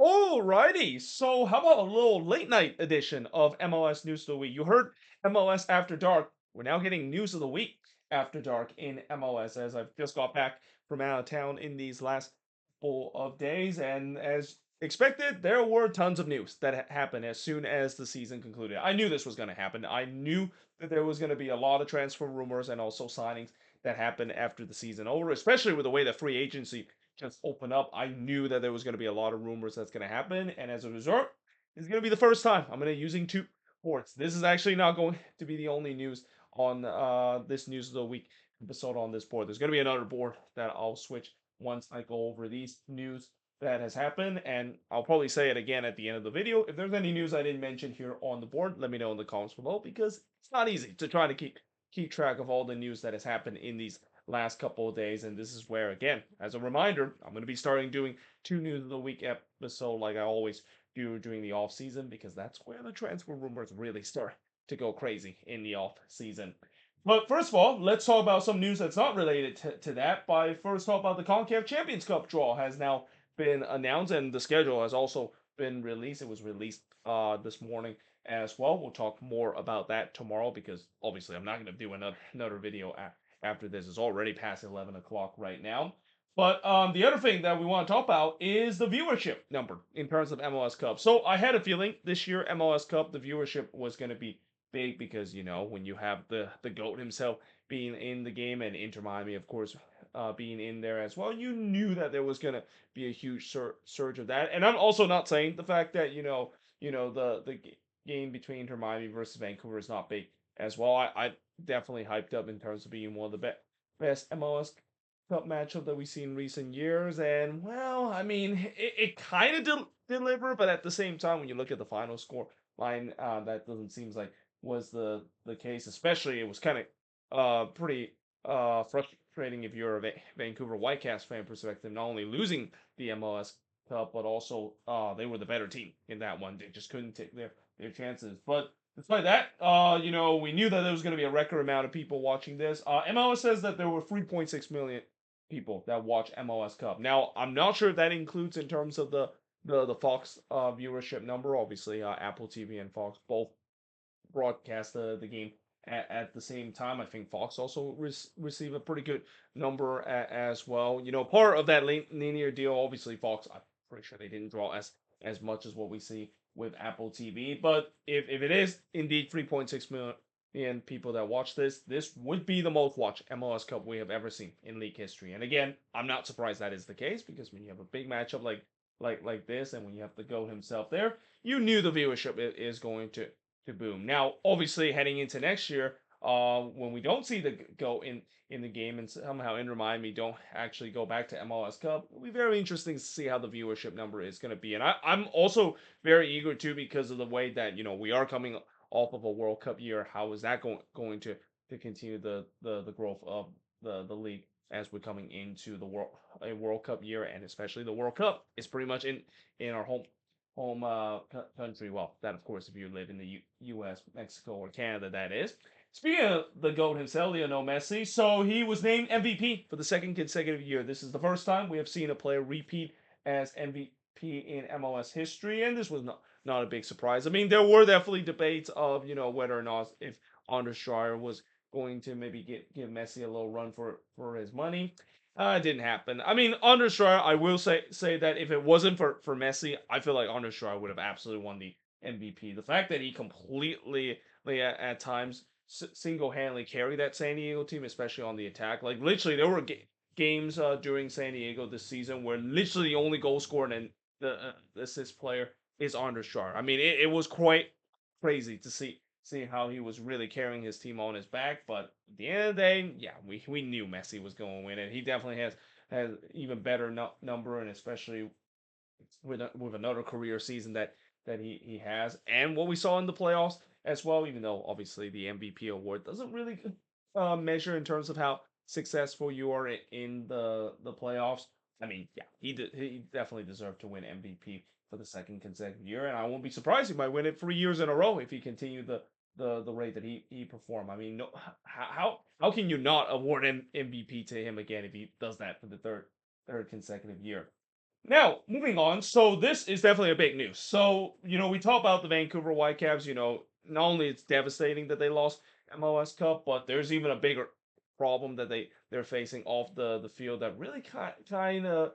Alrighty, so how about a little late night edition of MLS News of the Week? You heard MLS After Dark. We're now getting News of the Week After Dark in MLS as I've just got back from out of town in these last couple of days. And as expected, there were tons of news that happened as soon as the season concluded. I knew this was going to happen. I knew that there was going to be a lot of transfer rumors and also signings that happened after the season over, especially with the way that free agency just open up. I knew that there was going to be a lot of rumors that's going to happen, and as a result, it's going to be the first time I'm going to be using two ports. This is actually not going to be the only news on this news of the week episode on this board. There's going to be another board that I'll switch once I go over these news that has happened, and I'll probably say it again at the end of the video. If there's any news I didn't mention here on the board, let me know in the comments below because it's not easy to try to keep track of all the news that has happened in these last couple of days. And this is where, again, as a reminder, I'm going to be starting doing two news of the week episode like I always do during the off season because that's where the transfer rumors really start to go crazy in the off season. But first of all, let's talk about some news that's not related to that. By first talk about the CONCACAF Champions Cup draw has now been announced and the schedule has also been released. It was released this morning as well. We'll talk more about that tomorrow because obviously I'm not going to do another video after this. It's already past 11 o'clock right now. But the other thing that we want to talk about is the viewership number in terms of MLS Cup. So I had a feeling this year MLS Cup, the viewership was going to be big because, you know, when you have the GOAT himself being in the game and Inter Miami, of course, being in there as well, you knew that there was going to be a huge surge of that. And I'm also not saying the fact that, the game between Inter Miami versus Vancouver is not big as well. I definitely hyped up in terms of being one of the best MLS Cup matchup that we've seen in recent years. And well, I mean, it kind of delivered, but at the same time, when you look at the final score line, that doesn't seem like was the case. Especially, it was kind of pretty frustrating if you're a Vancouver Whitecaps fan perspective, not only losing the MLS Cup, but also they were the better team in that one. They just couldn't take their chances. But despite that, we knew that there was going to be a record amount of people watching this. MLS says that there were 3.6 million people that watch MLS Cup. Now, I'm not sure if that includes in terms of the Fox viewership number. Obviously, Apple TV and Fox both broadcast the game at the same time. I think Fox also receive a pretty good number as well. You know, part of that linear deal, obviously, Fox, I'm pretty sure they didn't draw as much as what we see with Apple TV. But if it is indeed 3.6 million people that watch this would be the most watched MLS Cup we have ever seen in league history. And again, I'm not surprised that is the case because when you have a big matchup like this, and when you have the GOAT himself there, you knew the viewership is going to boom. Now, obviously, heading into next year, when we don't see the GOAT in the game and somehow Inter Miami don't actually go back to MLS Cup, it'll be very interesting to see how the viewership number is going to be. And I'm also very eager too because of the way that we are coming off of a World Cup year. How is that going to continue the growth of the league as we're coming into a World Cup year, and especially the World Cup is pretty much in our home country. Well, that of course, if you live in the U.S., Mexico, or Canada, that is. Speaking of the GOAT himself, Lionel Messi, so he was named MVP for the second consecutive year. This is the first time we have seen a player repeat as MVP in MLS history, and this was not a big surprise. I mean, there were definitely debates of whether or not if Anders Schreier was going to maybe give Messi a little run for his money. It didn't happen. I mean, Anders Schreier, I will say that if it wasn't for Messi, I feel like Anders Schreier would have absolutely won the MVP. The fact that he completely, like, at times, single-handedly carried that San Diego team, especially on the attack. Like, literally, there were games during San Diego this season where literally the only goal scorer and the assist player is Anders Schreier. I mean, it was quite crazy to see how he was really carrying his team on his back. But at the end of the day, yeah, we knew Messi was going to win it. He definitely has even better number, and especially with another career season that he has, and what we saw in the playoffs as well. Even though obviously the MVP award doesn't really measure in terms of how successful you are in the playoffs. I mean, yeah, he definitely deserved to win MVP for the second consecutive year, and I won't be surprised he might win it 3 years in a row if he continued the rate that he performed. I mean, no, how can you not award MVP to him again if he does that for the third consecutive year? Now, moving on. So this is definitely a big news. So, we talk about the Vancouver Whitecaps, not only it's devastating that they lost MLS Cup, but there's even a bigger problem that they're facing off the field that really kind of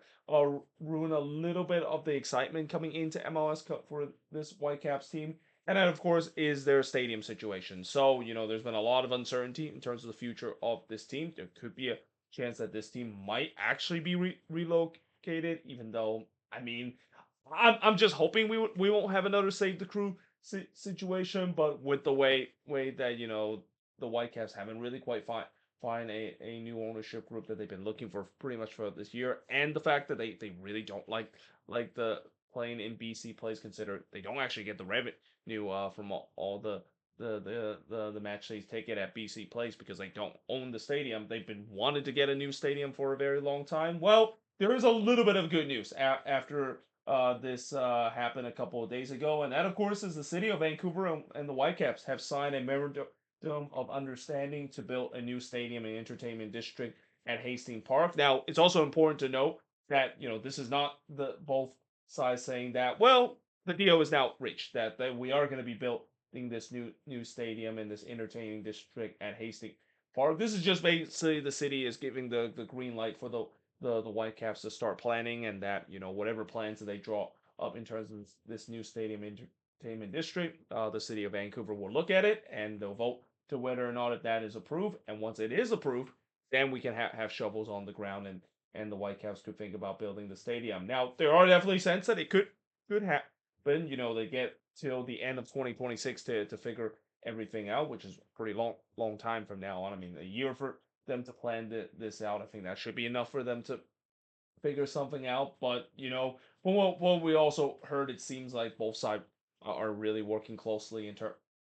ruin a little bit of the excitement coming into MLS Cup for this Whitecaps team. And that, of course, is their stadium situation. So, there's been a lot of uncertainty in terms of the future of this team. There could be a chance that this team might actually be relocated, even though, I mean, I'm just hoping we won't have another save the crew situation, but with the way that the Whitecaps haven't really quite find a new ownership group that they've been looking for pretty much for this year, and the fact that they really don't like the playing in BC plays, consider they don't actually get the revenue from all the match days taken at BC Place because they don't own the stadium. They've been wanting to get a new stadium for a very long time. Well, there is a little bit of good news after this happened a couple of days ago, and that, of course, is the city of Vancouver and the Whitecaps have signed a memorandum of understanding to build a new stadium and entertainment district at Hastings Park. Now, it's also important to note that this is not the both sides saying that the deal is now reached, that we are going to be building this new stadium and this entertaining district at Hastings Park. This is just basically the city is giving the green light for the Whitecaps to start planning, and that whatever plans that they draw up in terms of this new stadium entertainment district, the city of Vancouver will look at it and they'll vote to whether or not if that is approved. And once it is approved, then we can have shovels on the ground, and the Whitecaps could think about building the stadium. Now, there are definitely sense that it could happen. They get till the end of 2026 to figure everything out, which is a pretty long time from now on. I mean, a year for them to plan this out. I think that should be enough for them to figure something out. But from what we also heard, it seems like both sides are really working closely in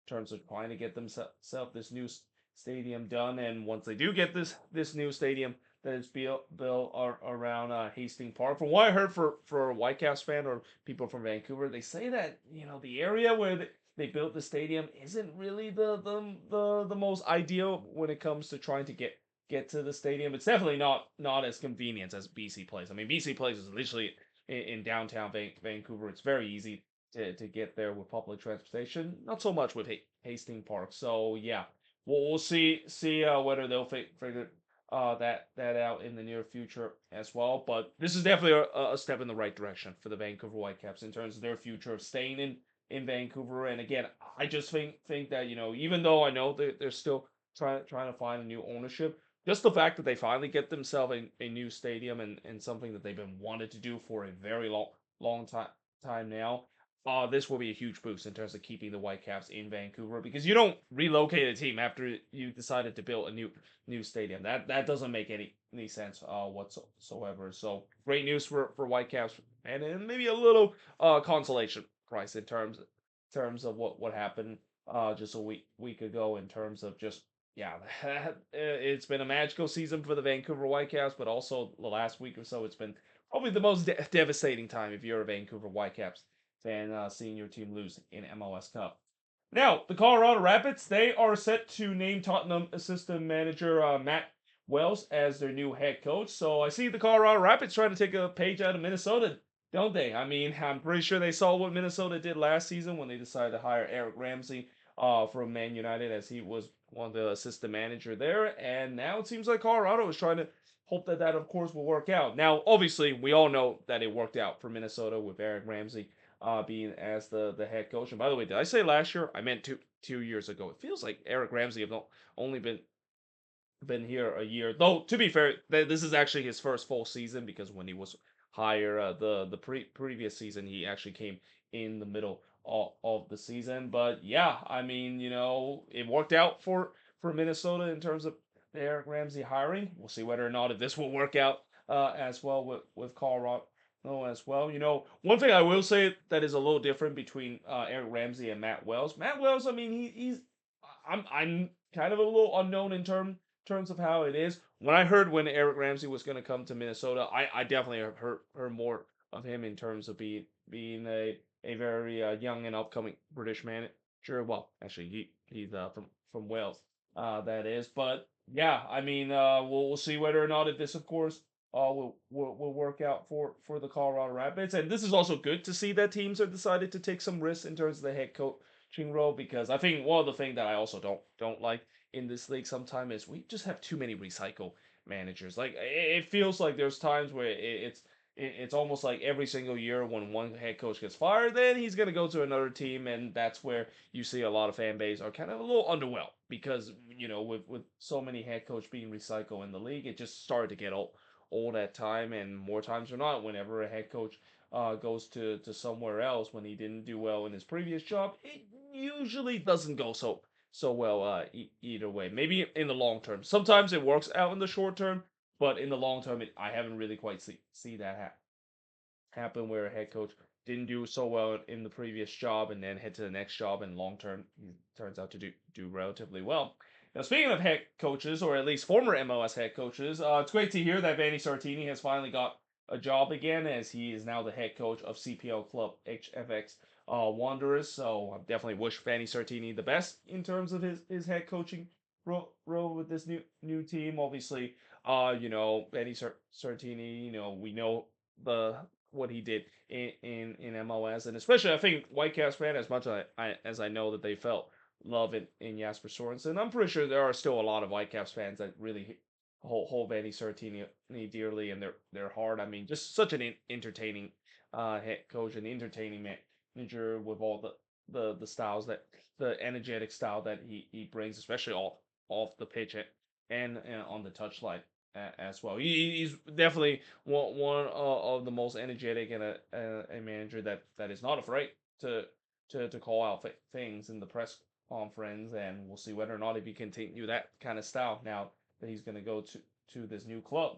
terms of trying to get themselves this new stadium done. And once they do get this new stadium that is built around Hastings Park, from what I heard for a Whitecaps fan or people from Vancouver, they say that the area where they built the stadium isn't really the most ideal when it comes to trying to get to the stadium. It's definitely not as convenient as BC Place. I mean, BC Place is literally in downtown Vancouver. It's very easy to get there with public transportation. Not so much with Hastings Park. So yeah, we'll see whether they'll figure that out in the near future as well. But this is definitely a step in the right direction for the Vancouver Whitecaps in terms of their future of staying in Vancouver. And again, I just think that even though I know they're still trying to find a new ownership, just the fact that they finally get themselves a new stadium and something that they've been wanted to do for a very long time now. This will be a huge boost in terms of keeping the Whitecaps in Vancouver, because you don't relocate a team after you decided to build a new stadium. That doesn't make any sense whatsoever. So great news for Whitecaps, and maybe a little consolation prize in terms of what happened just a week ago, in terms of just yeah, it's been a magical season for the Vancouver Whitecaps, but also the last week or so, it's been probably the most devastating time if you're a Vancouver Whitecaps fan, seeing your team lose in MLS Cup. Now, the Colorado Rapids, they are set to name Tottenham assistant manager Matt Wells as their new head coach. So I see the Colorado Rapids trying to take a page out of Minnesota, don't they? I mean, I'm pretty sure they saw what Minnesota did last season when they decided to hire Eric Ramsey from Man United, as he was one of the assistant manager there. And now it seems like Colorado is trying to hope that of course will work out. Now, obviously, we all know that it worked out for Minnesota with Eric Ramsey being as the head coach. And by the way, did I say last year? I meant 2 years ago. It feels like Eric Ramsey have only been here a year. Though to be fair, this is actually his first full season, because when he was hired the previous season, he actually came in the middle of the season. But yeah, I mean, it worked out for Minnesota in terms of the Eric Ramsey hiring. We'll see whether or not if this will work out as well with Colorado as well. One thing I will say that is a little different between Eric Ramsey and Matt Wells. Matt Wells, I mean, he's I'm kind of a little unknown in terms of how it is. When I heard when Eric Ramsey was going to come to Minnesota, I definitely have heard more of him in terms of being a very young and upcoming British manager. Well, actually, he's from Wales, that is. But yeah, I mean, we'll see whether or not if this, of course, will work out for the Colorado Rapids. And this is also good to see that teams have decided to take some risks in terms of the head coaching role, because I think one of the things that I also don't like in this league sometimes is we just have too many recycle managers. Like it feels like there's times where it's almost like every single year when one head coach gets fired, then he's gonna go to another team, and that's where you see a lot of fan base are kind of a little underwhelmed because with so many head coach being recycled in the league, it just started to get old at time, and more times or not, whenever a head coach goes to somewhere else when he didn't do well in his previous job, it usually doesn't go so well either way. Maybe in the long term, sometimes it works out in the short term, but in the long term, I haven't really quite see that happen where a head coach didn't do so well in the previous job and then head to the next job, and long term he turns out to do relatively well. Now, speaking of head coaches, or at least former MLS head coaches, it's great to hear that Vanni Sartini has finally got a job again, as he is now the head coach of CPL club HFX Wanderers. So I definitely wish Vanni Sartini the best in terms of his head coaching role with this new team. Obviously, Vanni Sartini, we know the what he did in MLS, and especially I think Whitecaps fan, as much as I know that they felt love in Jasper Sorensen, I'm pretty sure there are still a lot of Whitecaps fans that really hold Vanni Sartini dearly in their heart. I mean, just such an entertaining head coach, an entertaining manager with all the styles, that the energetic style that he brings, especially off the pitch and on the touchline as well. He's definitely one of the most energetic, and a manager that is not afraid to call out things in the press conference, and we'll see whether or not if he continue that kind of style now that he's going to go to this new club.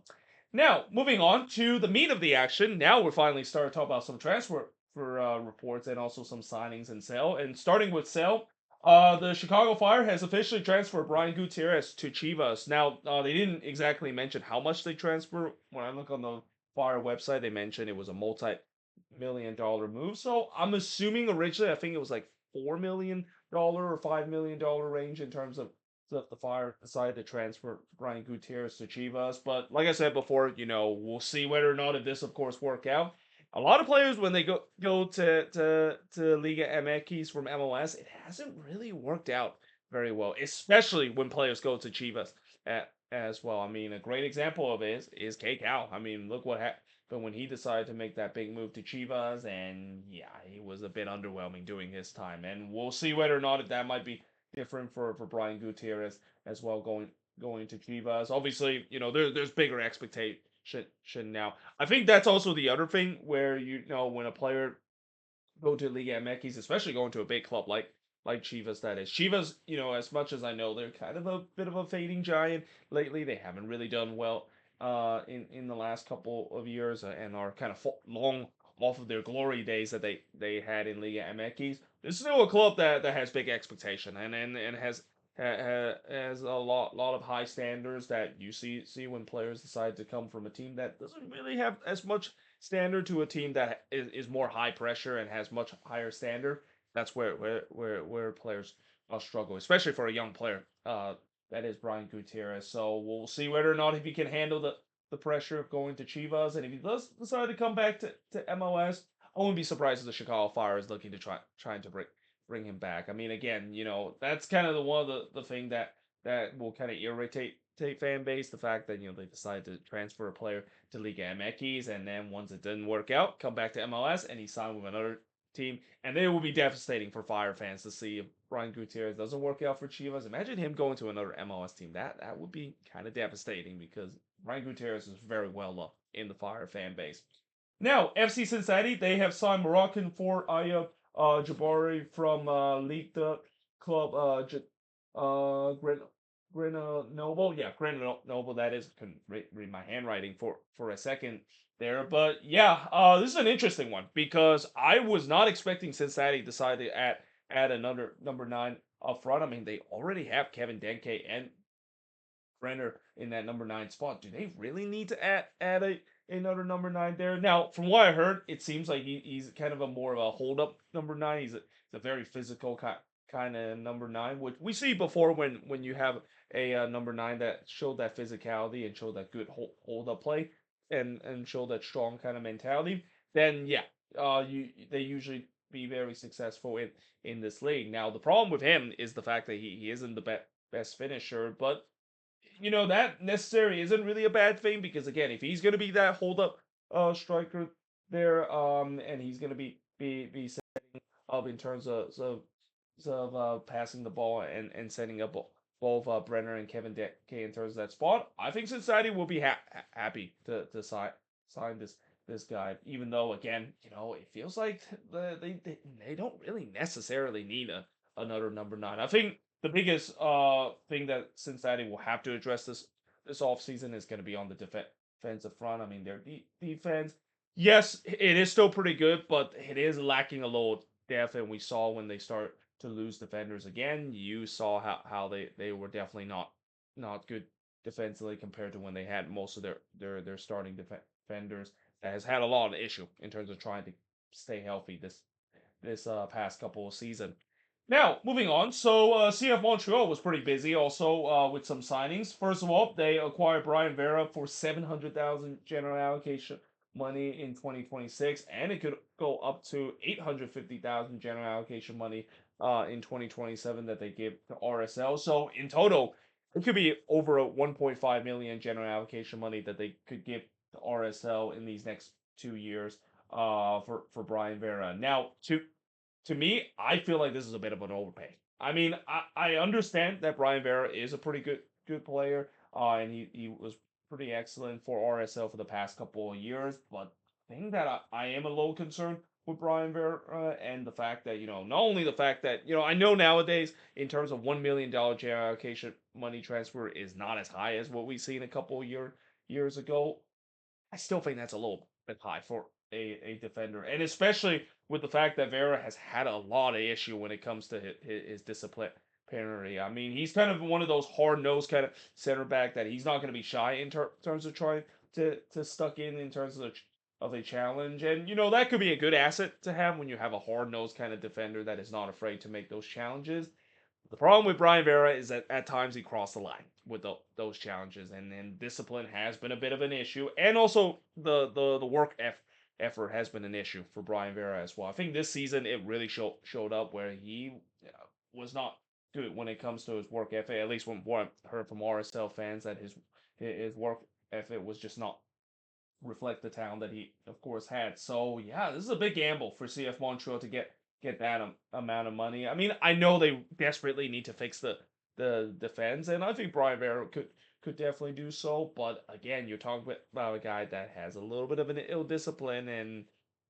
Now, moving on to the meat of the action. Now we're finally starting to talk about some transfer for reports, and also some signings and sale. And starting with sale, the Chicago Fire has officially transferred Brian Gutierrez to Chivas. Now, they didn't exactly mention how much they transfer. When I look on the Fire website, they mentioned it was a multi-million-dollar move. So I'm assuming originally, I think it was like $4 million or $5 million range in terms of the Fire decided to transfer Brian Gutierrez to Chivas. But like I said before, we'll see whether or not if this, of course, work out. A lot of players, when they go to Liga MX from MLS, it hasn't really worked out very well, especially when players go to Chivas as well. I mean, a great example of it is K Cal. I mean, look what happened when he decided to make that big move to Chivas, and yeah, he was a bit underwhelming during his time. And we'll see whether or not if that might be different for Brian Gutierrez as well, going to Chivas. Obviously, there's bigger expectation now. I think that's also the other thing where when a player go to Liga MX, especially going to a big club like Chivas, that is. Chivas, as much as I know, they're kind of a bit of a fading giant lately. They haven't really done well in the last couple of years, and are kind of long off of their glory days that they had in Liga MX. It's still a club that has big expectation, and has a lot of high standards that you see when players decide to come from a team that doesn't really have as much standard to a team that is more high pressure and has much higher standard. That's where players struggle, especially for a young player. That is Brian Gutierrez. So we'll see whether or not if he can handle the pressure of going to Chivas, and if he does decide to come back to MLS, I wouldn't be surprised if the Chicago Fire is looking to trying to bring him back. I mean, again, that's kind of the one of the thing that will kind of irritate fan base, the fact that they decided to transfer a player to Liga MX, and then once it didn't work out, come back to MLS, and he signed with another team. And it will be devastating for Fire fans to see if Brian Gutierrez doesn't work out for Chivas. Imagine him going to another MLS team. That would be kind of devastating, because Brian Gutierrez is very well loved in the Fire fan base. Now, FC Cincinnati, they have signed Moroccan forward Ayub Jabari from League the club Grenoble. Yeah, Grenoble. That is. Couldn't read my handwriting for a second there, but yeah, this is an interesting one, because I was not expecting Cincinnati to decide to add another number 9 up front. I mean, they already have Kevin Denke and Brenner in that number 9 spot. Do they really need to add another number 9 there? Now, from what I heard, it seems like he's kind of a more of a hold up number 9. He's a very physical kind of number 9, which we see before when you have a number 9 that showed that physicality and showed that good hold up play. and show that strong kind of mentality, then yeah, they usually be very successful in this league. Now the problem with him is the fact that he isn't the best finisher, but that necessarily isn't really a bad thing because again, if he's gonna be that hold up striker there, and he's gonna be setting up in terms of passing the ball and setting up both Brenner and Kevin Deke in terms of that spot, I think Cincinnati will be happy to sign this guy, even though again, it feels like they don't really necessarily need another number nine. I think the biggest thing that Cincinnati will have to address this offseason is going to be on the defensive front. I mean, their defense, yes, it is still pretty good, but it is lacking a little depth, and we saw when they start to lose defenders again, you saw how they were definitely not good defensively compared to when they had most of their starting defenders. That has had a lot of issue in terms of trying to stay healthy this past couple of seasons. Now, moving on. So, CF Montreal was pretty busy also with some signings. First of all, they acquired Brian Vera for 700,000 general allocation money in 2026, and it could go up to 850,000 general allocation money in 2027 that they give to RSL. So, in total, it could be over a 1.5 million general allocation money that they could give to RSL in these next 2 years for Brian Vera. Now, to me, I feel like this is a bit of an overpay. I mean, I understand that Brian Vera is a pretty good player, and he was pretty excellent for RSL for the past couple of years. But the thing that I am a little concerned with Brian Vera and the fact that not only the fact that I know nowadays in terms of $1 million general allocation money transfer is not as high as what we seen a couple of years ago. I still think that's a little bit high for a defender, and especially with the fact that Vera has had a lot of issue when it comes to his disciplinary. I mean, he's kind of one of those hard nosed kind of center back that he's not going to be shy in terms of trying to stuck in terms of a challenge, and that could be a good asset to have when you have a hard nosed kind of defender that is not afraid to make those challenges. The problem with Brian Vera is that at times he crossed the line with those challenges, and discipline has been a bit of an issue, and also the work effort has been an issue for Brian Vera as well. I think this season it really showed up where he was not good when it comes to his work ethic. At least from what I've heard from RSL fans, that his work ethic was just not reflect the talent that he, of course, had. So yeah, this is a big gamble for CF Montreal to get that amount of money. I mean, I know they desperately need to fix the defense, and I think Brian Vera could definitely do so. But again, you're talking about a guy that has a little bit of an ill discipline, and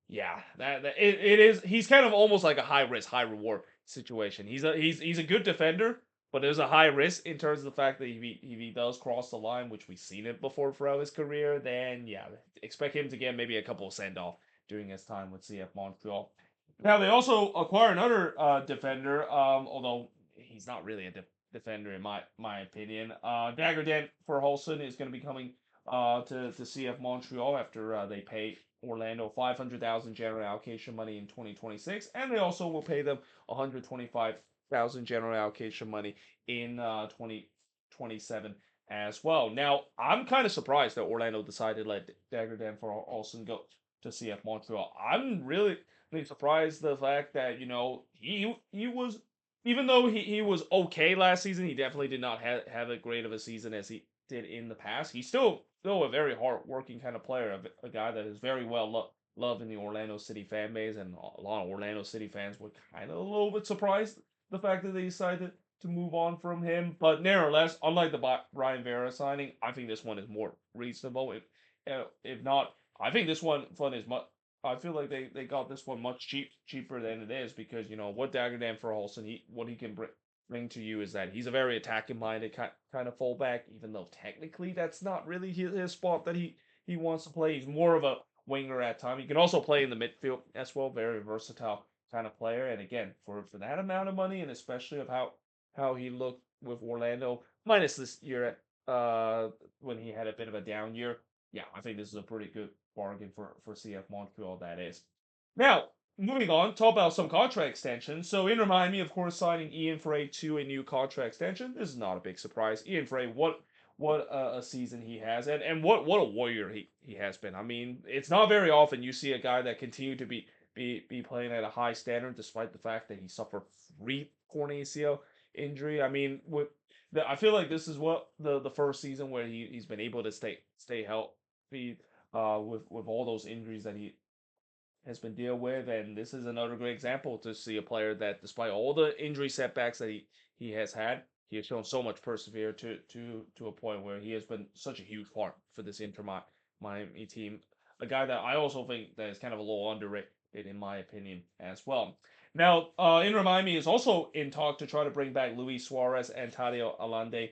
yeah, that it is. He's kind of almost like a high risk, high reward situation. He's a good defender, but there's a high risk in terms of the fact that if he does cross the line, which we've seen it before throughout his career, then yeah, expect him to get maybe a couple of send off during his time with CF Montreal. Now they also acquire another defender, although he's not really a defender in my opinion. Dagger Dent for Holson is going to be coming to CF Montreal after they pay Orlando 500,000 general allocation money in 2026, and they also will pay them 125,000 general allocation money in 2027 as well. Now I'm kind of surprised that Orlando decided to let Dagger Dent for Olsen go to CF Montreal. I'm really surprised the fact that he was, even though he was okay last season, he definitely did not have a great of a season as he did in the past. He's still a very hard working kind of player, a guy that is very well loved in the Orlando City fan base, and a lot of Orlando City fans were kind of a little bit surprised the fact that they decided to move on from him. But nevertheless, unlike the Brian Vera signing, I think this one is more reasonable. If not, I think this one fun is much. I feel like they got this one much cheaper than it is because what Dagenham for Olsen, what he can bring to you is that he's a very attacking minded kind of fullback, even though technically that's not really his spot that he wants to play. He's more of a winger at time. He can also play in the midfield as well, very versatile kind of player. And again, for that amount of money, and especially of how he looked with Orlando, minus this year when he had a bit of a down year, yeah, I think this is a pretty good bargain for CF Montreal, that is. Now, moving on, talk about some contract extensions. So Inter Miami, of course, signing Ian Frey to a new contract extension. This is not a big surprise. Ian Frey, what a season he has, and what a warrior he has been. I mean, it's not very often you see a guy that continue to be playing at a high standard despite the fact that he suffered three torn ACL injury. I mean, I feel like this is what the first season where he's been able to stay healthy with all those injuries that he has been dealt with, and this is another great example to see a player that, despite all the injury setbacks that he has had, he has shown so much persevere to a point where he has been such a huge part for this Miami team. A guy that I also think that is kind of a little underrated in my opinion as well. Now, Inter Miami is also in talk to try to bring back Luis Suarez and Tadio Alande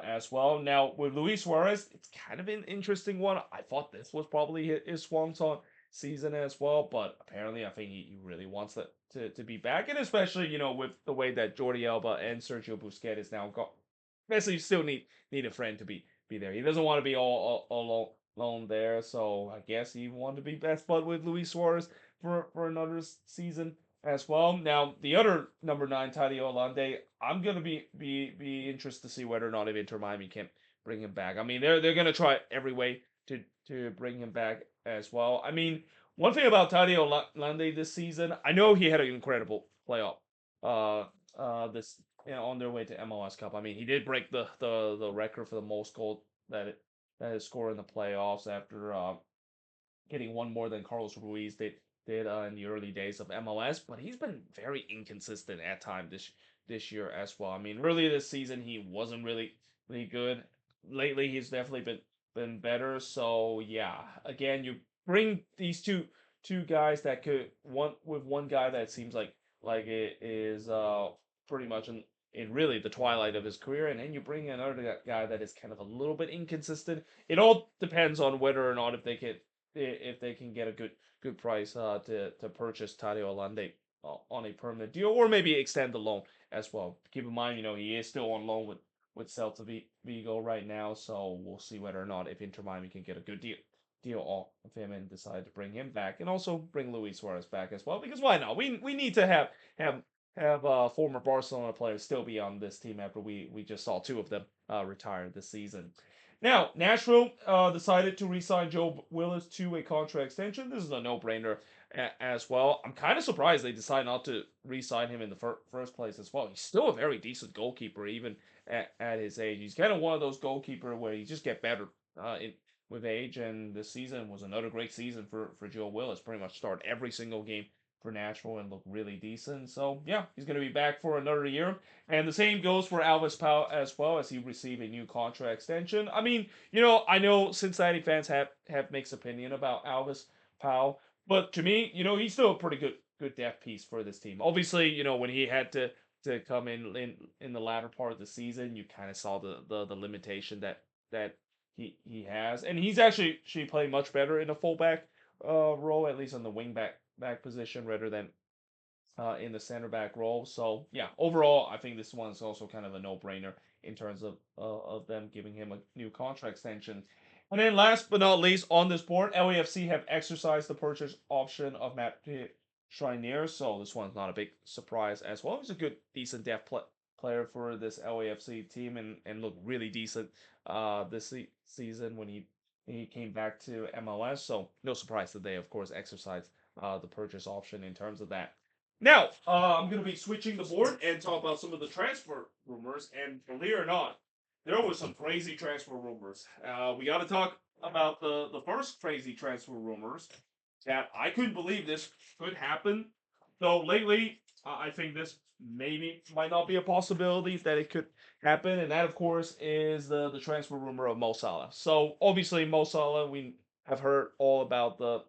as well. Now, with Luis Suarez, it's kind of an interesting one. I thought this was probably his swan song season as well. But apparently, I think he really wants to be back, and especially with the way that Jordi Alba and Sergio Busquets is now got. Basically, you still need a friend to be there. He doesn't want to be all alone there. So I guess he wanted to be best bud with Luis Suarez for another season as well. Now the other number 9, Tadio Olande, I'm gonna be interested to see whether or not if Inter Miami can bring him back. I mean, they're gonna try every way to bring him back as well. I mean, one thing about Tadio Lande this season, I know he had an incredible playoff. Uh, this on their way to MLS Cup. I mean, he did break the record for the most goals that is scored in the playoffs after getting one more than Carlos Ruiz did in the early days of MLS. But he's been very inconsistent at times this year as well. I mean, really this season he wasn't really good. Lately, he's definitely been better. So yeah, again, you bring these two guys that could one guy that seems like it is pretty much in really the twilight of his career, and then you bring another guy that is kind of a little bit inconsistent. It all depends on whether or not if they can get a good price to purchase Tadio Olande on a permanent deal, or maybe extend the loan as well. Keep in mind, he is still on loan with Celta Vigo right now, so we'll see whether or not if Inter Miami can get a good deal off of him and decide to bring him back, and also bring Luis Suarez back as well. Because why not? We need to have former Barcelona players still be on this team after we just saw two of them retire this season. Now, Nashville decided to re-sign Joe Willis to a contract extension. This is a no-brainer as well. I'm kind of surprised they decided not to re-sign him in the first place as well. He's still a very decent goalkeeper, even at his age. He's kind of one of those goalkeeper where you just get better with age. And this season was another great season for Joe Willis. Pretty much started every single game for Nashville and looked really decent. So yeah, he's going to be back for another year. And the same goes for Alvis Powell as well, as he received a new contract extension. I mean, I know Cincinnati fans have mixed opinion about Alvis Powell, but to me, he's still a pretty good depth piece for this team. Obviously, when he had to come in the latter part of the season, you kind of saw the limitation that he has, and he's actually playing much better in a fullback role, at least on the wing back position, rather than in the center back role. So yeah, overall, I think this one is also kind of a no-brainer in terms of them giving him a new contract extension. And then last but not least on this board, LAFC have exercised the purchase option of Matt Shrinier. So this one's not a big surprise as well. He's a good, decent depth player for this LAFC team, and looked really decent this season when he came back to MLS. So no surprise that they, of course, exercised the purchase option in terms of that. Now, I'm going to be switching the board and talk about some of the transfer rumors. And believe it or not, there was some crazy transfer rumors. We got to talk about the first crazy transfer rumors that I couldn't believe this could happen. Though lately, I think this maybe might not be a possibility that it could happen. And that, of course, is the transfer rumor of Mo Salah. So obviously, Mo Salah, we have heard all about the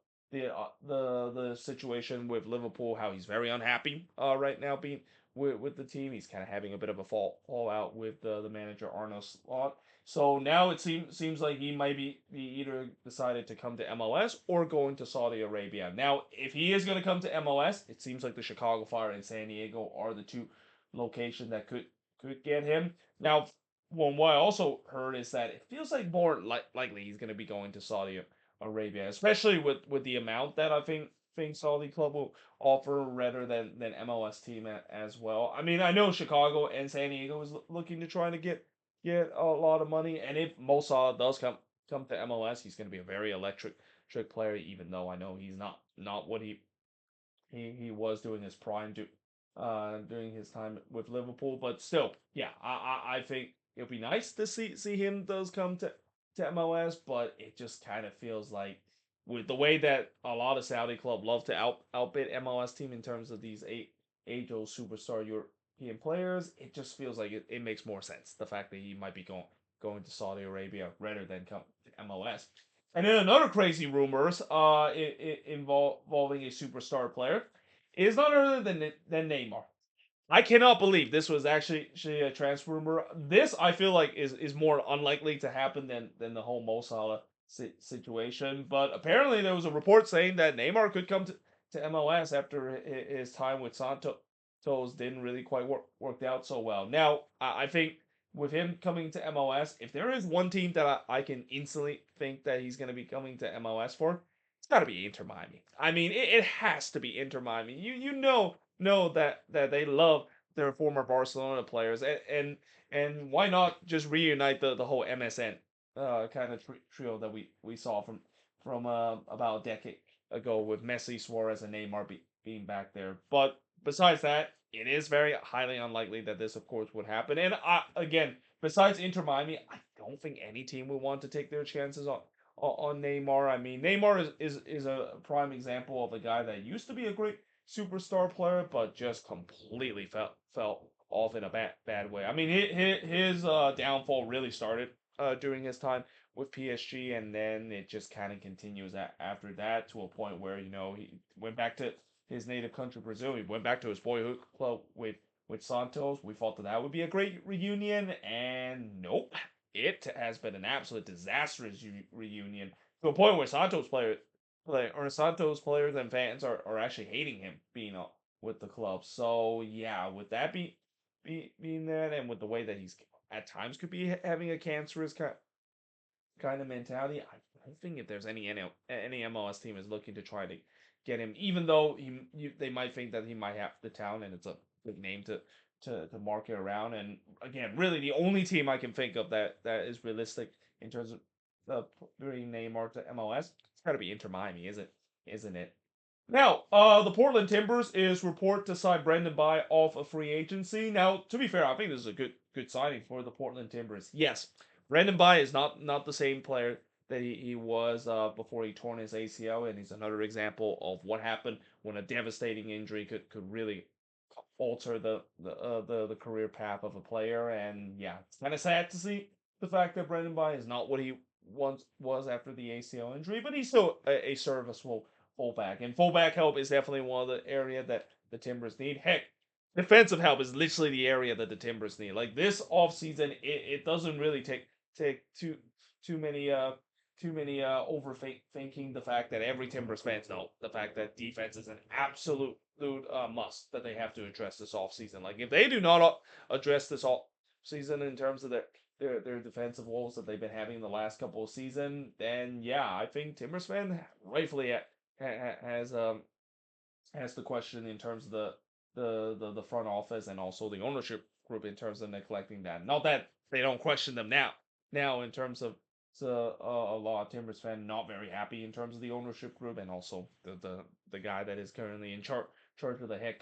situation with Liverpool, how he's very unhappy right now being with the team. He's kind of having a bit of a fallout with the manager Arno Slot. So now it seems like he might be either decided to come to MLS or going to Saudi Arabia. Now, if he is going to come to MLS, it seems like the Chicago Fire and San Diego are the two locations that could get him. Now, what I also heard is that it feels like more likely he's going to be going to Saudi Arabia, especially with the amount that I think Saudi club will offer rather than MLS team as well. I mean, I know Chicago and San Diego is looking to try to get get a lot of money. And if Mo Salah does come to MLS, he's going to be a very electric player. Even though I know he's not what he was doing his prime during his time with Liverpool. But still, yeah, I think it'll be nice to see him does come to MLS. But it just kind of feels like with the way that a lot of Saudi club love to outbid MLS team in terms of these age old superstar European players, it just feels like it makes more sense. The fact that he might be going to Saudi Arabia rather than come to MLS. And then another crazy rumors, involving a superstar player, is none other than Neymar. I cannot believe this was actually a transfer rumor. This I feel like is more unlikely to happen than the whole Mo Salah situation. But apparently there was a report saying that Neymar could come to MLS after his time with Santos didn't really quite worked out so well. Now I think with him coming to MLS, if there is one team that I can instantly think that he's going to be coming to MLS for, it's got to be Inter Miami. I mean, it has to be Inter Miami. You know that they love their former Barcelona players, and why not just reunite the whole MSN kind of trio that we saw from about a decade ago with Messi, Suarez, and Neymar being back there. But besides that, it is very highly unlikely that this, of course, would happen. And again, besides Inter Miami, I don't think any team would want to take their chances on Neymar. I mean, Neymar is a prime example of a guy that used to be a great superstar player, but just completely fell off in a bad way. I mean, his downfall really started during his time with PSG, and then it just kind of continues after that to a point where he went back to his native country, Brazil. He went back to his boyhood club with Santos. We thought that would be a great reunion, and nope, it has been an absolute disastrous reunion to a point where Santos players and fans are actually hating him being with the club. So yeah, with that being that, and with the way that he's at times could be having a cancerous kind of mentality, I don't think if there's any MLS team is looking to try to get him, even though they might think that he might have the talent and it's a big name to market around. And again, really the only team I can think of that is realistic in terms of bringing Neymar to MLS, it's got to be Inter Miami, isn't it? Now, the Portland Timbers is report to sign Brendan By off a free agency. Now, to be fair, I think this is a good signing for the Portland Timbers. Yes, Brendan By is not the same player that he was before he torn his ACL, and he's another example of what happened when a devastating injury could really alter the career path of a player. And yeah, it's kind of sad to see the fact that Brendan By is not what he once was after the ACL injury, but he's still a serviceable fullback. And fullback help is definitely one of the area that the Timbers need. Heck, defensive help is literally the area that the Timbers need. Like this offseason, it doesn't really take too many overthinking the fact that every Timbers fans know the fact that defense is an absolute must that they have to address this offseason. Like if they do not address this offseason in terms of their defensive woes that they've been having the last couple of seasons, then yeah, I think Timbers fan rightfully has the question in terms of the front office and also the ownership group in terms of neglecting that. Not that they don't question them now in terms of a lot of Timbers fan not very happy in terms of the ownership group and also the guy that is currently in charge of the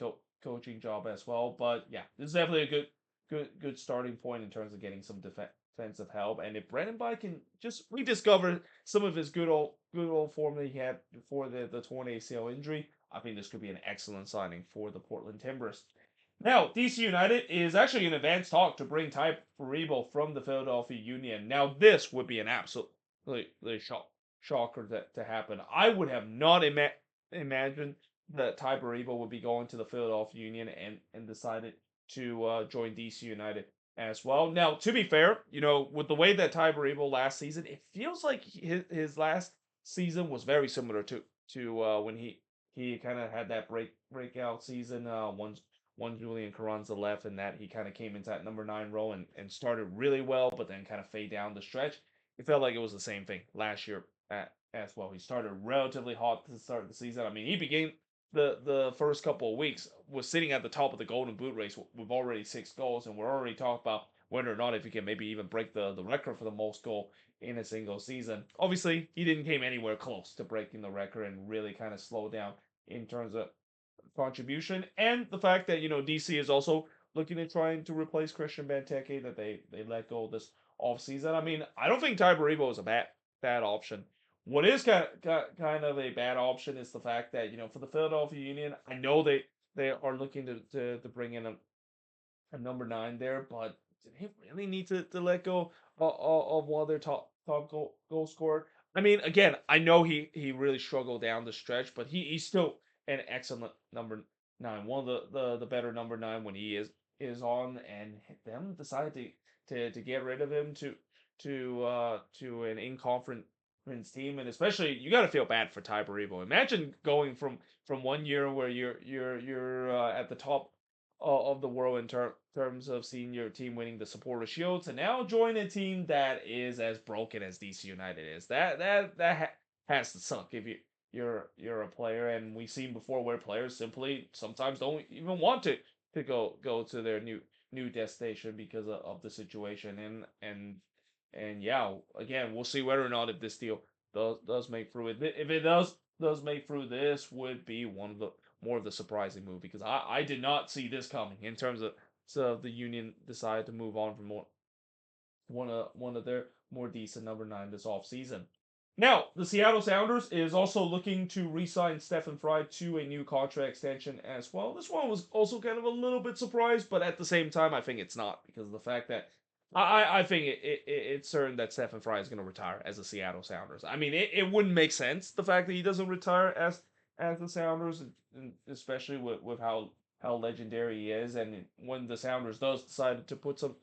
coaching job as well. But yeah, this is definitely a good starting point in terms of getting some defensive help. And if Brendan By can just rediscover some of his good old form that he had before the torn ACL injury, I think this could be an excellent signing for the Portland Timbers. Now, DC United is actually in advanced talk to bring Ty Faribo from the Philadelphia Union. Now, this would be an absolutely shocker to happen. I would have not imagined that Ty Faribo would be going to the Philadelphia Union and decided to join DC United as well. Now, to be fair, with the way that Ty Faribo last season, it feels like his last season was very similar to when he kind of had that breakout season once one Julian Carranza left, and that he kind of came into that number 9 role and started really well, but then kind of fade down the stretch. It felt like it was the same thing last year as well. He started relatively hot to start the season. I mean, he began the first couple of weeks was sitting at the top of the Golden Boot race with already 6 goals, and we're already talking about whether or not if he can maybe even break the record for the most goal in a single season. Obviously, he didn't came anywhere close to breaking the record and really kind of slow down in terms of contribution, and the fact that DC is also looking at trying to replace Christian Benteke that they let go this offseason. I mean, I don't think Ty Baribo is a bad option. What is kind of a bad option is the fact that for the Philadelphia Union, I know they are looking to bring in a number nine there, but did they really need to let go of one of their top goal scorer? I mean, again, I know he really struggled down the stretch, but he's still an excellent number nine, one of the better number nine when he is on, and them decided to get rid of him to an in conference team, and especially you got to feel bad for Ty Baribo. Imagine going from 1 year where you're at the top of the world in terms of seeing your team winning the Supporter Shield to now join a team that is as broken as DC United is. That has to suck if you're a player, and we've seen before where players simply sometimes don't even want to go to their new destination because of the situation, and yeah, again, we'll see whether or not if this deal does make through. If it does make through, this would be one of the more of the surprising move because I did not see this coming in terms of so the Union decided to move on from one of their more decent number nine this off season. Now, the Seattle Sounders is also looking to re-sign Stephen Fry to a new contract extension as well. This one was also kind of a little bit surprised, but at the same time, I think it's not because of the fact that I think it's certain that Stephen Fry is going to retire as a Seattle Sounders. I mean, it wouldn't make sense the fact that he doesn't retire as the Sounders, and especially with how legendary he is, and when the Sounders does decide to put some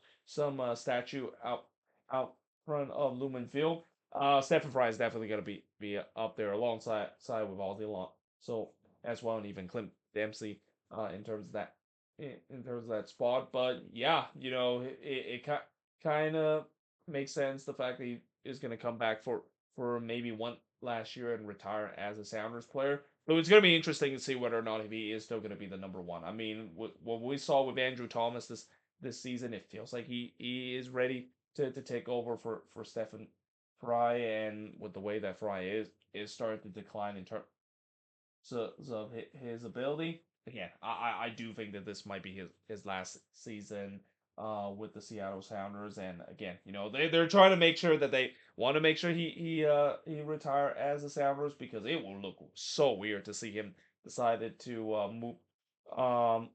statue out front of Lumen Field, Stephen Fry is definitely going to be up there alongside with Aldi so as well, and even Clint Dempsey in terms of that in terms of that spot. But yeah, it kind of makes sense the fact that he is going to come back for maybe one last year and retire as a Sounders player. So it's going to be interesting to see whether or not if he is still going to be the number one. I mean, what we saw with Andrew Thomas this season, it feels like he is ready to take over for Stephen Fry, and with the way that Fry is starting to decline in terms of his ability. Again, I do think that this might be his last season with the Seattle Sounders, and again, they're trying to make sure that they want to make sure he retire as a Sounders because it will look so weird to see him decided to um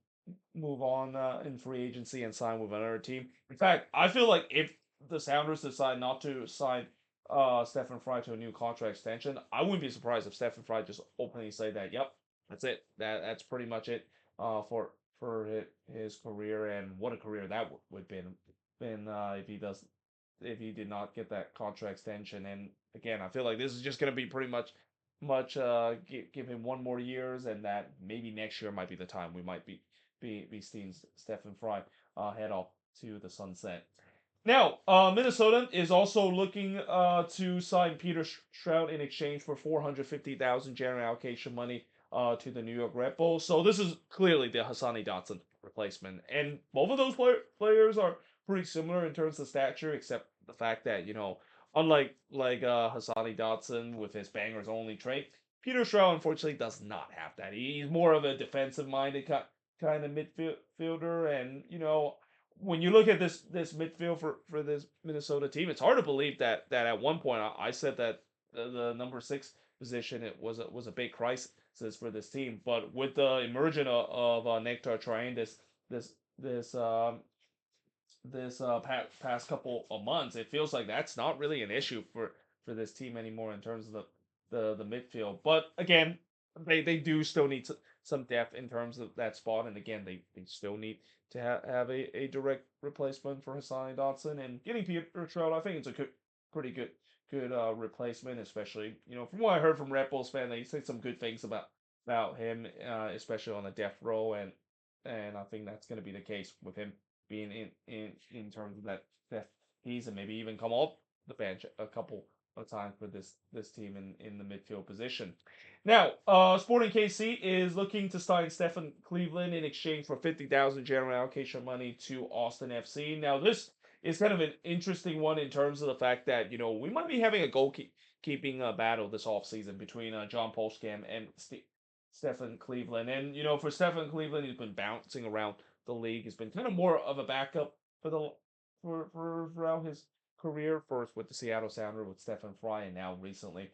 move on in free agency and sign with another team. In fact, I feel like if the Sounders decide not to sign Stephen Fry to a new contract extension, I wouldn't be surprised if Stephen Fry just openly say that, yep, that's it. That's pretty much it for his career, and what a career that would been if he did not get that contract extension. And again, I feel like this is just going to be pretty much give him one more years, and that maybe next year might be the time we might be seeing Stephen Fry head off to the sunset. Now, Minnesota is also looking to sign Peter Stroud in exchange for 450,000 general allocation money to the New York Red Bulls. So this is clearly the Hassani Dotson replacement, and both of those players are pretty similar in terms of stature, except the fact that unlike Hassani Dotson with his bangers only trait, Peter Stroud unfortunately does not have that. He's more of a defensive minded kind of midfielder, and when you look at this midfield for this Minnesota team, it's hard to believe that at one point I said that the number six position it was a big crisis for this team, but with the emergence of Nectar Train this this past couple of months, it feels like that's not really an issue for this team anymore in terms of the midfield. But again, they do still need some depth in terms of that spot, and again, they still need to have a direct replacement for Hassani Dotson, and getting Peter Trout, I think it's a pretty good replacement, especially from what I heard from Red Bulls fan, they say some good things about him, especially on the death row, and I think that's going to be the case with him being in terms of that piece, and maybe even come off the bench a couple of times for this team in the midfield position. Now, Sporting KC is looking to sign Stefan Cleveland in exchange for 50,000 general allocation money to Austin FC. Now, this is kind of an interesting one in terms of the fact that we might be having a goalkeeping battle this offseason between John Polscam and Stefan Cleveland. And for Stefan Cleveland, he's been bouncing around the league. He's been kind of more of a backup for the for throughout his career. First with the Seattle Sounders with Stefan Fry, and now recently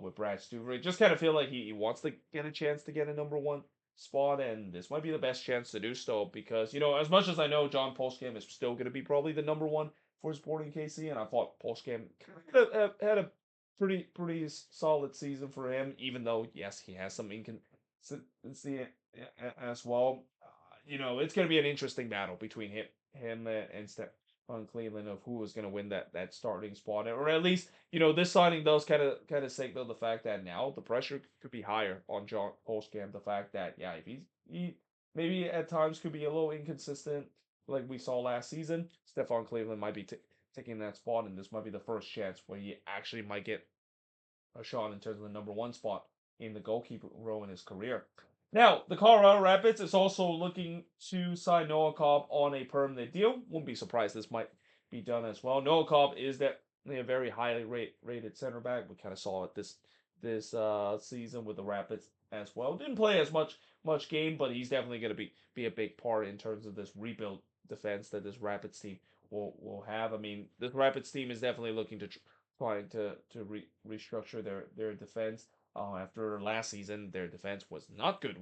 with Brad Stuver. Just kind of feel like he wants to get a chance to get a number one spot, and this might be the best chance to do so because as much as I know John Polscam is still going to be probably the number one for Sporting KC, and I thought Polscam had a pretty solid season for him, even though yes he has some inconsistency as well. It's going to be an interesting battle between him and Stephon Cleveland of who is going to win that starting spot, or at least this signing does kind of signal the fact that now the pressure could be higher on John Holzkamp. The fact that if he maybe at times could be a little inconsistent, like we saw last season, Stephon Cleveland might be taking that spot, and this might be the first chance where he actually might get a shot in terms of the number one spot in the goalkeeper row in his career. Now, the Colorado Rapids is also looking to sign Noah Cobb on a permanent deal. Wouldn't be surprised this might be done as well. Noah Cobb is definitely a very highly rated center back. We kind of saw it this season with the Rapids as well. Didn't play as much game, but he's definitely going to be a big part in terms of this rebuild defense that this Rapids team will have. I mean, this Rapids team is definitely looking to trying to restructure their defense. After last season, their defense was not good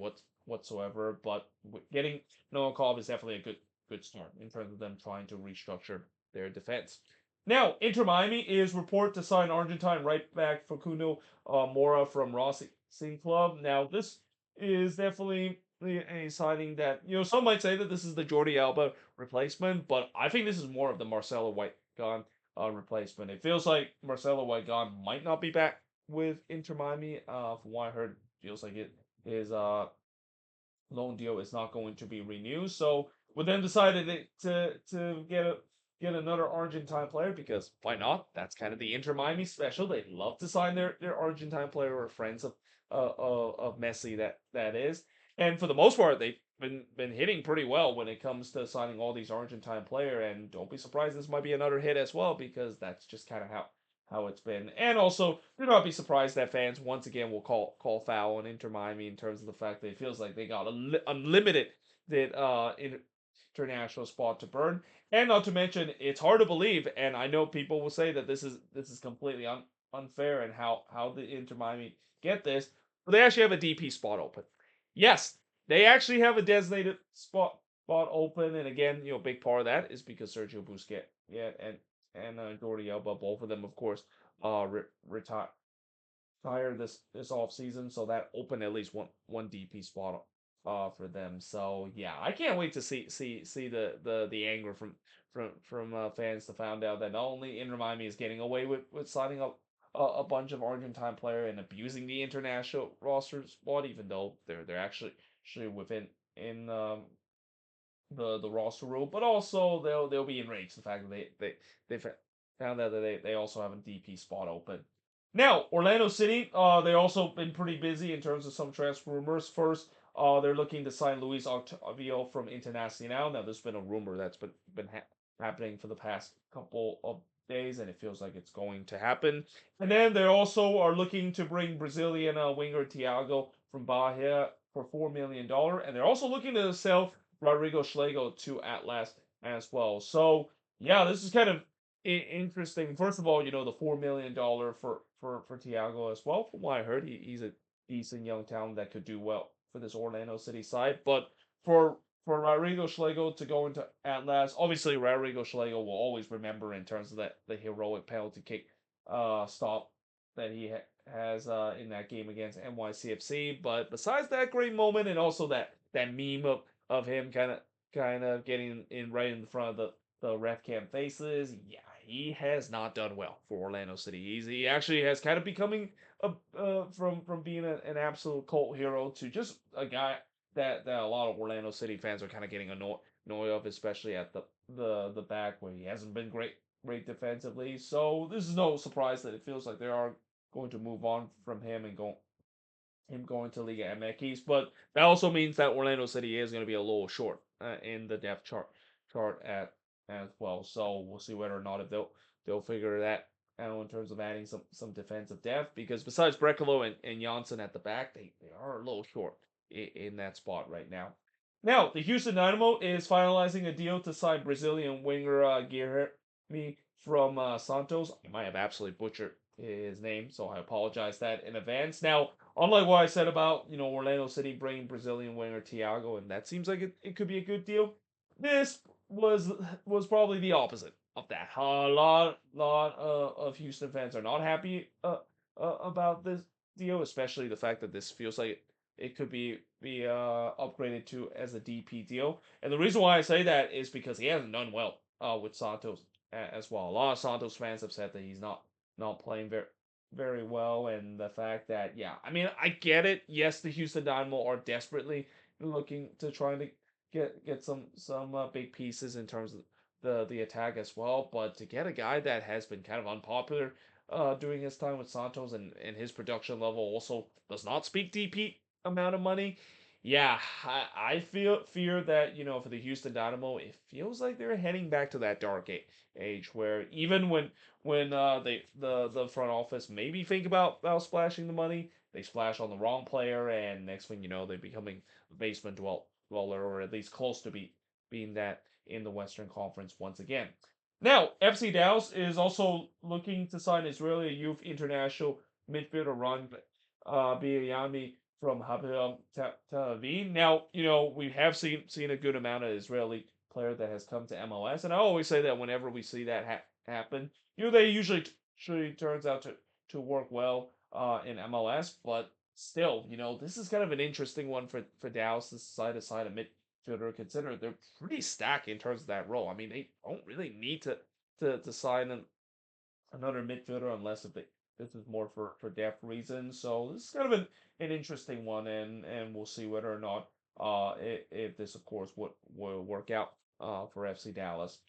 whatsoever. But getting Noah Cobb is definitely a good start in terms of them trying to restructure their defense. Now, Inter Miami is report to sign Argentine right back Facundo Mora from Racing Club. Now, this is definitely a signing that some might say that this is the Jordi Alba replacement, but I think this is more of the Marcelo White gone replacement. It feels like Marcelo Whitegon might not be back with Inter Miami. From what I heard, feels like his loan deal is not going to be renewed. So we then decided to get another Argentine player because why not? That's kind of the Inter Miami special. They love to sign their Argentine player or friends of Messi that is. And for the most part, they've been hitting pretty well when it comes to signing all these Argentine player. And don't be surprised, this might be another hit as well because that's just kind of how it's been. And also, do not be surprised that fans once again will call foul on Inter Miami in terms of the fact that it feels like they got unlimited international spot to burn. And not to mention, it's hard to believe, and I know people will say that this is completely unfair and how the Inter Miami get this, but they actually have a DP spot open. Yes, they actually have a designated spot open, and again, a big part of that is because Sergio Busquets, and Jordi Alba, both of them, of course, retire this off season, so that opened at least one DP spot for them. So yeah, I can't wait to see the anger from fans to find out that not only Inter Miami is getting away with signing up a bunch of Argentine player and abusing the international roster spot, even though they're actually within in the roster rule, but also they'll be enraged the fact that they found out that they also have a DP spot open. Now, Orlando City, they also been pretty busy in terms of some transfer rumors. First, they're looking to sign Luis Octavio from Internacional. Now, there's been a rumor that's been happening for the past couple of days, and it feels like it's going to happen. And then they also are looking to bring Brazilian winger Thiago from Bahia for $4 million, and they're also looking to sell Rodrigo Schlegel to Atlas as well. So yeah, this is kind of interesting. First of all, the $4 million for Thiago as well. From what I heard, he's a decent young talent that could do well for this Orlando City side. But for Rodrigo Schlegel to go into Atlas, obviously Rodrigo Schlegel will always remember in terms of the heroic penalty kick stop that he has in that game against NYCFC. But besides that great moment and also that meme of him kind of getting in right in front of the ref cam faces. Yeah, he has not done well for Orlando City. He actually has kind of becoming from being an absolute cult hero to just a guy that a lot of Orlando City fans are kind of getting annoyed of, especially at the back where he hasn't been great defensively. So this is no surprise that it feels like they are going to move on from him going to Liga MX, but that also means that Orlando City is going to be a little short in the depth chart as well. So we'll see whether or not if they'll figure that out in terms of adding some defensive depth, because besides Brekalo and Janssen at the back, they are a little short in that spot right now. Now, the Houston Dynamo is finalizing a deal to sign Brazilian winger Guilherme from Santos. I might have absolutely butchered his name, so I apologize that in advance. Now, unlike what I said about Orlando City bringing Brazilian winger Thiago, and that seems like it could be a good deal. This was was probably the opposite of that. A lot of Houston fans are not happy about this deal, especially the fact that this feels like it could be upgraded to as a DP deal. And the reason why I say that is because he hasn't done well with Santos as well. A lot of Santos fans have said that he's not playing very well, and the fact that, yeah, I mean, I get it. Yes, the Houston Dynamo are desperately looking to try to get some big pieces in terms of the attack as well. But to get a guy that has been kind of unpopular during his time with Santos, and his production level also does not speak DP amount of money. Yeah, I feel fear that for the Houston Dynamo, it feels like they're heading back to that dark age where even when the front office maybe think about splashing the money, they splash on the wrong player, and next thing you know, they're becoming a basement dweller, or at least close to being that in the Western Conference once again. Now, FC Dallas is also looking to sign Israeli youth international midfielder Ron Biryami from Hapoel Tel Aviv. Now, we have seen a good amount of Israeli player that has come to MLS, and I always say that whenever we see that happen, they usually turns out to work well in MLS. But still, this is kind of an interesting one for Dallas to decide a midfielder, considering they're pretty stacked in terms of that role. I mean, they don't really need to sign another midfielder unless if this is more for depth reasons. So this is kind of an interesting one, and we'll see whether or not if this of course will work out for FC Dallas.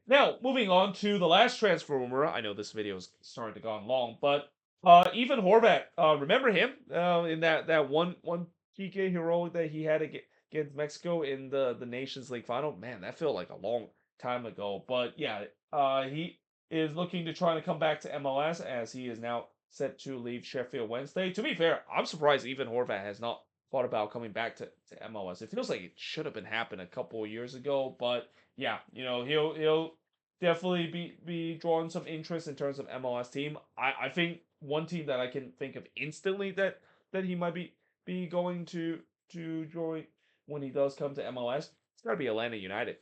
Now, moving on to the last transfer rumor. I know this video is starting to go on long, but Ethan Horvat, remember him in that one PK hero that he had against Mexico in the Nations League final? Man, that felt like a long time ago. But yeah, he is looking to try to come back to MLS, as he is now set to leave Sheffield Wednesday. To be fair, I'm surprised even Horvat has not thought about coming back to MLS. It feels like it should have been happened a couple of years ago, but yeah, he'll definitely be drawing some interest in terms of MLS team. I think one team that I can think of instantly that he might be going to join when he does come to MLS, it's got to be Atlanta United.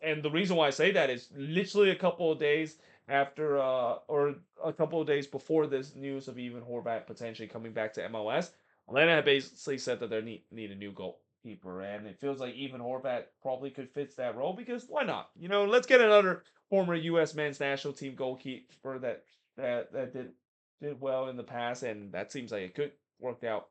And the reason why I say that is literally a couple of days after or a couple of days before this news of even Horvat potentially coming back to MLS, Atlanta had basically said that they need a new goalkeeper, and it feels like even Horvat probably could fit that role, because why not? Let's get another former U.S. men's national team goalkeeper that did well in the past, and that seems like it could work out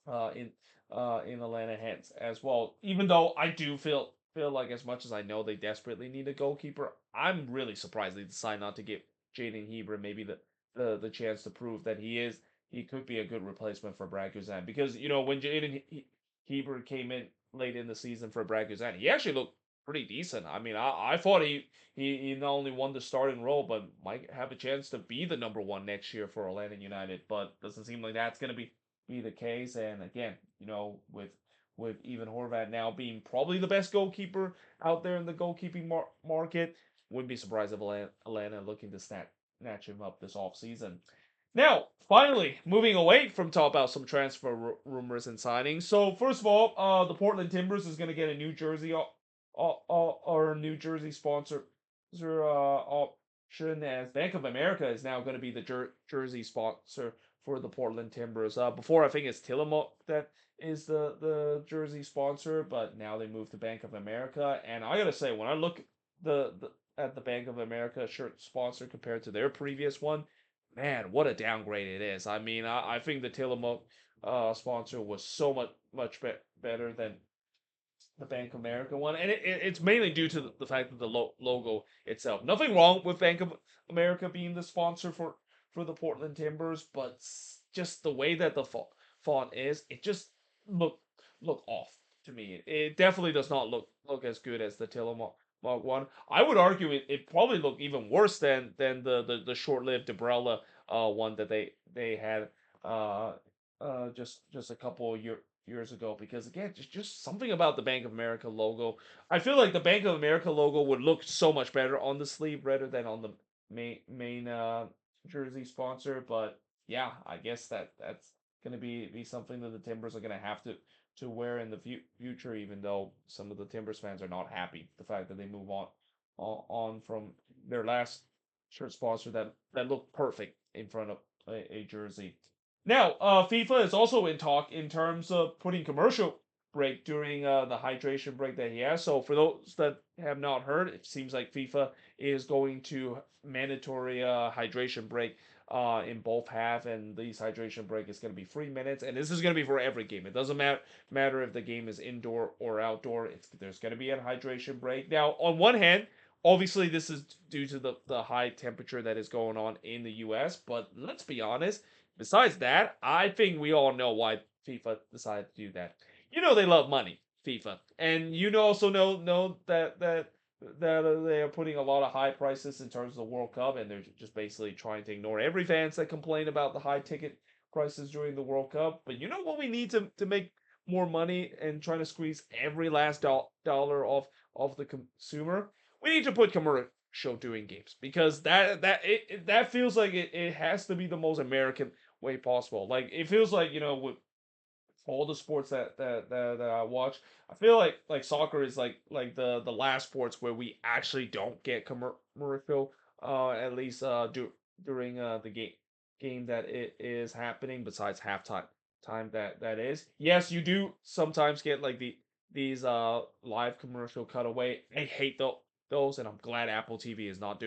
uh, in in Atlanta Hens as well. Even though I do feel like, as much as I know they desperately need a goalkeeper, I'm really surprised they decide not to give Jaden Heber maybe the chance to prove that he could be a good replacement for Brad Guzan, because when Jaden Heber came in late in the season for Brad Guzan, he actually looked pretty decent. I mean, I thought he not only won the starting role, but might have a chance to be the number one next year for Atlanta United. But doesn't seem like that's going to be the case. And again, with even Horvat now being probably the best goalkeeper out there in the goalkeeping market, wouldn't be surprised if Atlanta looking to snatch him up this offseason. Now, finally, moving away from talk about some transfer rumors and signings. So, first of all, the Portland Timbers is going to get a new jersey or a new jersey sponsor option, as Bank of America is now going to be the jersey sponsor for the Portland Timbers. Before, I think it's Tillamook that is the jersey sponsor, but now they moved to Bank of America. And I gotta say, when I look at the Bank of America shirt sponsor compared to their previous one, man, what a downgrade it is. I mean, I think the Tillamook sponsor was so much better than the Bank of America one, and it's mainly due to the fact that the logo itself. Nothing wrong with Bank of America being the sponsor for the Portland Timbers, but just the way that the font is, it just look off to me. It definitely does not look as good as the Tillamook One. I would argue it probably looked even worse than the short-lived umbrella one that they had uh just a couple of years ago, because again, just something about the Bank of America logo. I feel like the Bank of America logo would look so much better on the sleeve rather than on the main jersey sponsor. But yeah, I guess that's gonna be something that the Timbers are gonna have to wear in the future, even though some of the Timbers fans are not happy the fact that they move on from their last shirt sponsor that looked perfect in front of a jersey. Now, FIFA is also in talk in terms of putting commercial break during the hydration break that he has. So for those that have not heard, it seems like FIFA is going to mandatory hydration break in both half, and these hydration break is going to be 3 minutes, and this is going to be for every game. It doesn't matter if the game is indoor or outdoor. There's going to be a hydration break. Now, on one hand, obviously this is due to the high temperature that is going on in the U.S., but let's be honest. Besides that, I think we all know why FIFA decided to do that. You know they love money, FIFA, and also know that they are putting a lot of high prices in terms of the World Cup, and they're just basically trying to ignore every fans that complain about the high ticket prices during the World Cup. But you know what we need to make more money and trying to squeeze every last dollar off the consumer? We need to put commercial doing games, because that feels like it has to be the most American way possible. Like it feels like, with all the sports that I watch, I feel like soccer is like the last sports where we actually don't get commercial, at least during the game that it is happening, besides halftime that is. Yes, you do sometimes get like these live commercial cutaway. I hate those, and I'm glad Apple TV is not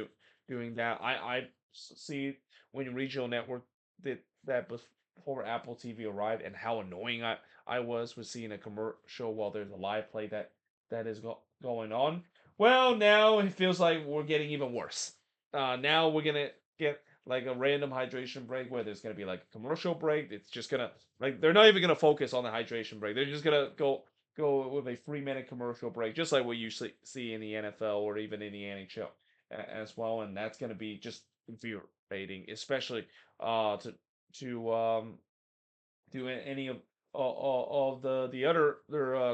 doing that. I see when regional network did that before Apple TV arrived, and how annoying I was with seeing a commercial while there's a live play that is going on. Well, now it feels like we're getting even worse. Now we're gonna get like a random hydration break where there's gonna be like a commercial break. It's just gonna, like, they're not even gonna focus on the hydration break. They're just gonna go with a 3 minute commercial break, just like we usually see in the NFL or even in the NHL as well, and that's gonna be just infuriating, especially to do any of the other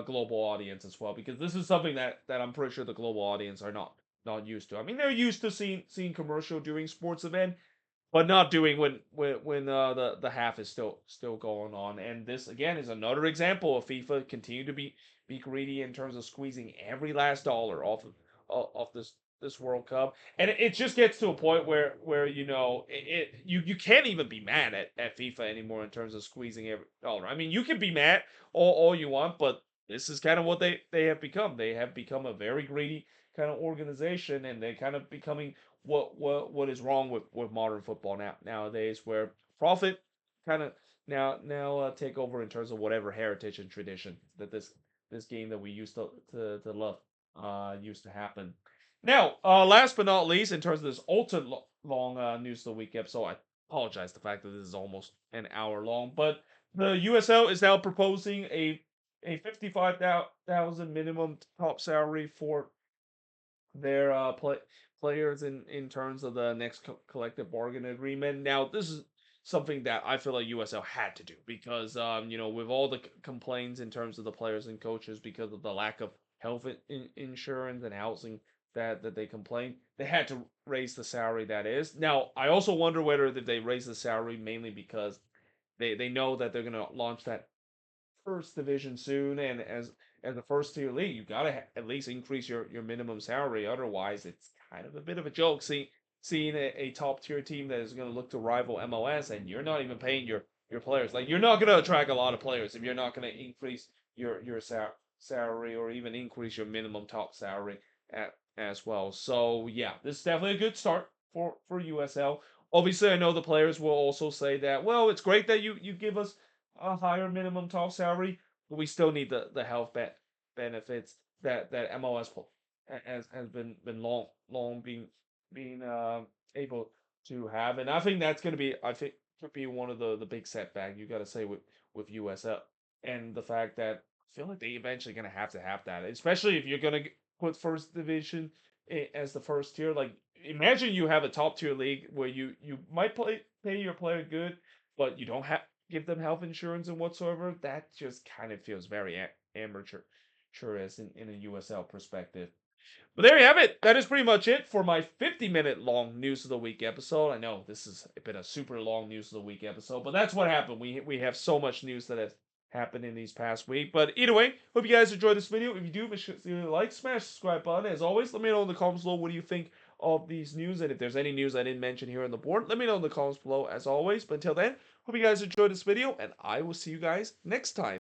global audience as well, because this is something that I'm pretty sure the global audience are not used to. I mean, they're used to seeing commercial during sports event, but not doing when the half is still going on. And this again is another example of FIFA continue to be greedy in terms of squeezing every last dollar off this World Cup. And it just gets to a point where you can't even be mad at FIFA anymore in terms of squeezing every dollar. I mean, you can be mad all you want, but this is kind of what they have become. They have become a very greedy kind of organization, and they're kind of becoming what is wrong with modern football nowadays, where profit kind of now take over in terms of whatever heritage and tradition that this game that we used to love used to happen. Now, last but not least, in terms of this ultra long news of the week episode, I apologize the fact that this is almost an hour long, but the USL is now proposing a 55,000 minimum top salary for their players in terms of the next collective bargain agreement. Now, this is something that I feel like USL had to do, because with all the complaints in terms of the players and coaches because of the lack of health insurance and housing that they complain, they had to raise the salary that is. Now, I also wonder whether they raise the salary mainly because they know that they're going to launch that first division soon, and as a first tier league, you gotta at least increase your minimum salary. Otherwise, it's kind of a bit of a joke. Seeing a top tier team that is going to look to rival MLS, and you're not even paying your players. Like, you're not going to attract a lot of players if you're not going to increase your salary, or even increase your minimum top salary as well. So yeah, this is definitely a good start for USL. Obviously, I know the players will also say that, well, it's great that you give us a higher minimum top salary, but we still need the health benefits that MLS has been long being able to have. And I think that's going to be, I think, could be one of the big setback you got to say with USL, and the fact that I feel like they eventually going to have that, especially if you're going to put first division as the first tier. Like, imagine you have a top tier league where you might pay your player good, but you don't have give them health insurance and whatsoever. That just kind of feels very amateur, sure as in a USL perspective. But there you have it. That is pretty much it for my 50-minute long news of the week episode. I know this has been a super long news of the week episode, but that's what happened. We have so much news that has happened in these past week. But either way, hope you guys enjoyed this video. If you do, make sure to like, smash the subscribe button. As always, let me know in the comments below what do you think of these news, and if there's any news I didn't mention here on the board, let me know in the comments below as always. But until then, hope you guys enjoyed this video, and I will see you guys next time.